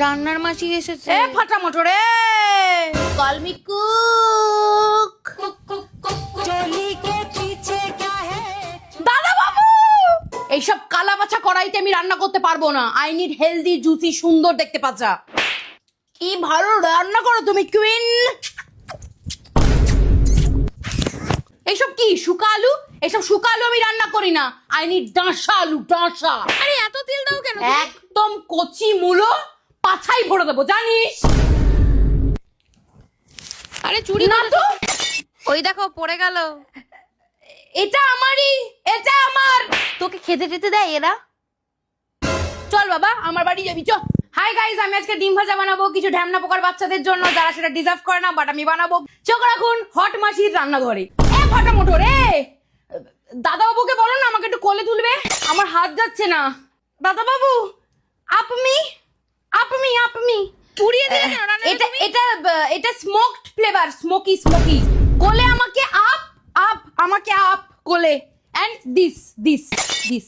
রান্নার মাসি এসেছে। এ ফাটা মোটরে কল মি কুক। দাদা বাবু, এইসব কালা বাছা কড়াইতে আমি রান্না করতে পারবো না। আই নিড হেলদি জুসি সুন্দর দেখতে পাচ্ছা। কি ভালো রান্না করো তুমি কুইন। এইসব কি শুকা আলু? এইসব শুকা আলু আমি রান্না করি না। আই নিড ডাঁসা আলু, ডাঁসা। আরে এত তেল দাও কেন? একদম কচি মূলো পাছাই ভরে দেবো, জানিস? আরে চুরি না তো, ওই দেখো পড়ে গেল। এটা আমারই, এটা আমার। তোকে খেতে টেতে দেয় এরা? চল বাবা আমার বাড়ি যাবি, চল। হাই গাইস, আমি আজকে ডিম ভাজা বানাবো কিছু ঢ্যামনা পোকার বাচ্চাদের জন্য, যারা সেটা ডিজার্ভ করে না, বাট আমি বানাবো। চোখ রাখুন হট মাসির রান্নাঘরে। এ ফাটা মোটর রে, দাদা বাবুকে বলো না আমাকে একটু কোলে তুলবে, আমার হাত যাচ্ছে না। দাদা বাবু, আপনি আপনি আপনি পুড়িয়ে দিলে কেন রান্নাটা এটা তুমি? এটা এটা স্মোকড ফ্লেভার, স্মোকি স্মোকি। কোলে আমাকে আপ আপ, আমাকে আপ কোলে, এন্ড দিস দিস দিস